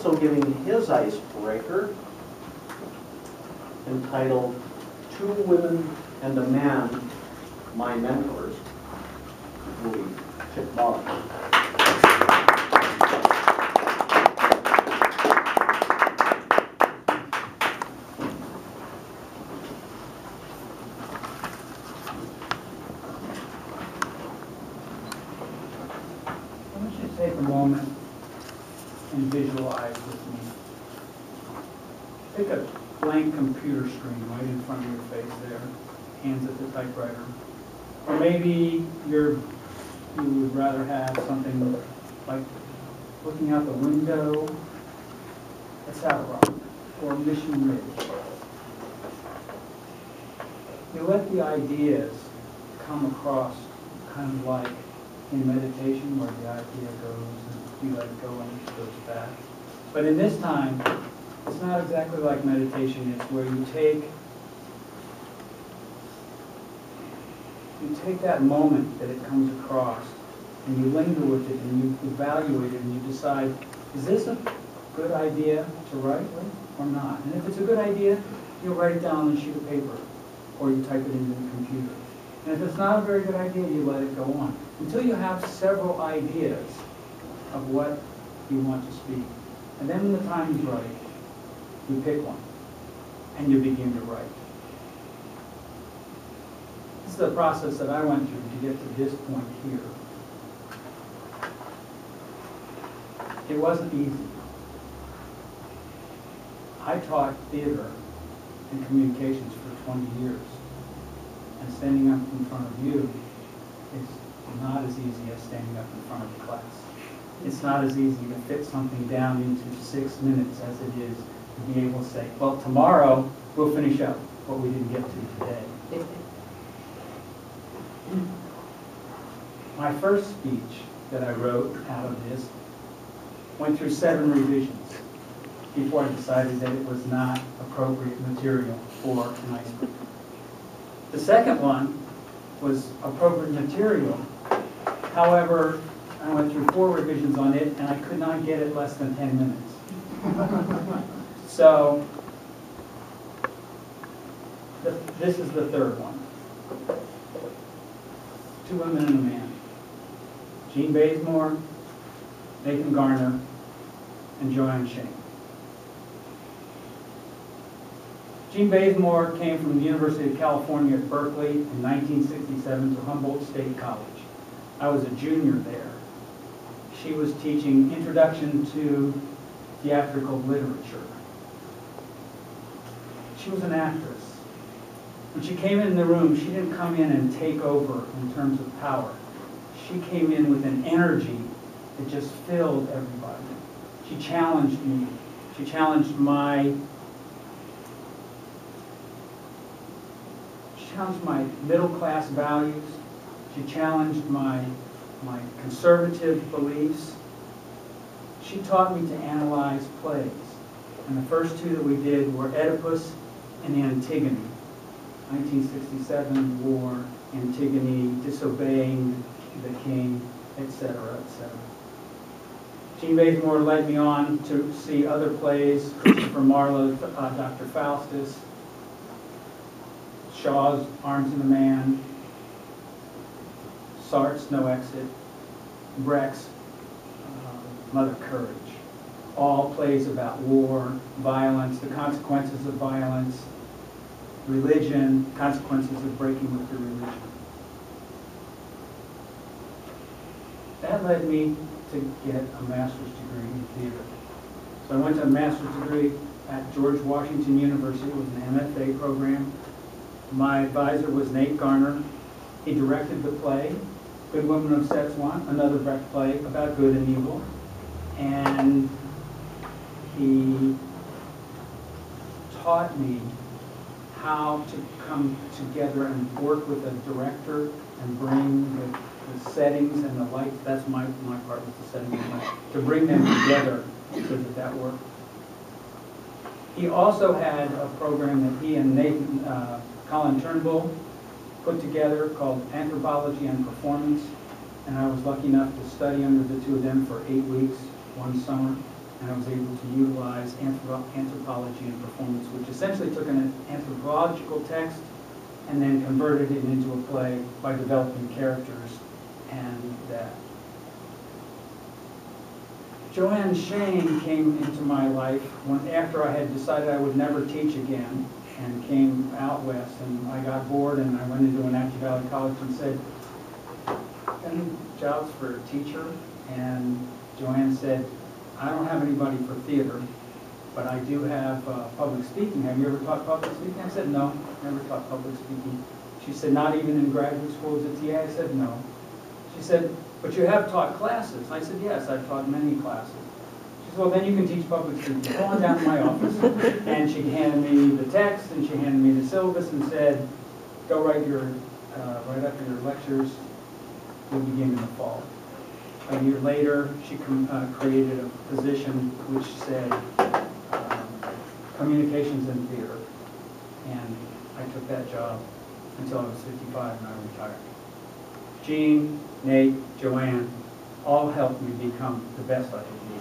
also giving his icebreaker entitled Two Women and a Man, My Mentors, Louis Chipmunk. Take a moment and visualize with me. Take a blank computer screen right in front of your face there, hands at the typewriter. Or maybe you would rather have something like looking out the window at Saddle Rock or Mission Ridge. You let the ideas come across kind of like in meditation where the idea goes and you let it go and it goes back. But in this time, it's not exactly like meditation. It's where you take that moment that it comes across and you linger with it and you evaluate it and you decide, is this a good idea to write with or not? And if it's a good idea, you'll write it down on a sheet of paper or you type it into the computer. And if it's not a very good idea, you let it go on until you have several ideas of what you want to speak. And then when the time is right, you pick one and you begin to write. This is the process that I went through to get to this point here. It wasn't easy. I taught theater and communications for 20 years. And standing up in front of you is not as easy as standing up in front of the class. It's not as easy to fit something down into 6 minutes as it is to be able to say, well, tomorrow we'll finish up what we didn't get to today. My first speech that I wrote out of this went through 7 revisions before I decided that it was not appropriate material for an icebreaker. The second one was appropriate material. However, I went through 4 revisions on it, and I could not get it less than 10 minutes. So, this is the third one. Two Women and a Man. Jean Bazemore, Nathan Garner, and Joanne Shane. Jean Bazemore came from the University of California at Berkeley in 1967 to Humboldt State College. I was a junior there. She was teaching Introduction to Theatrical Literature. She was an actress. When she came in the room, she didn't come in and take over in terms of power. She came in with an energy that just filled everybody. She challenged me. She challenged my middle-class values. She challenged my conservative beliefs. She taught me to analyze plays. And the first 2 that we did were Oedipus and Antigone. 1967 war, Antigone disobeying the king, etc., etc. Jean Bazemore led me on to see other plays, Christopher Marlowe's Dr. Faustus, Shaw's Arms and a Man, Sartre's No Exit, Brecht's Mother Courage. All plays about war, violence, the consequences of violence, religion, consequences of breaking with your religion. That led me to get a master's degree in theater. So I went to a master's degree at George Washington University. It was an MFA program. My advisor was Nate Garner. He directed the play, Good Women of Szechuan, another Brecht play about good and evil. And he taught me how to come together and work with a director and bring the settings and the lights. That's my part was the settings and lights. To bring them together so that worked. He also had a program that he and Nathan, Colin Turnbull put together called Anthropology and Performance. And I was lucky enough to study under the 2 of them for 8 weeks, one summer. and I was able to utilize anthropology and performance, which essentially took an anthropological text and then converted it into a play by developing characters and that. Joanne Shane came into my life after I had decided I would never teach again, and came out west, and I got bored, and I went into Wenatchee Valley College and said, any jobs for a teacher? And Joanne said, I don't have anybody for theater, but I do have public speaking. Have you ever taught public speaking? I said, no, never taught public speaking. She said, not even in graduate school as a TA? I said, no. She said, but you have taught classes. I said, yes, I've taught many classes. She said, well, then you can teach public speaking. Go on down to my office. And she handed me the text, and she handed me the syllabus and said, go write up your lectures. We'll begin in the fall. A year later, she created a position which said communications and theater. And I took that job until I was 55 and I retired. Gene, Nate, Joanne, all helped me become the best I could be.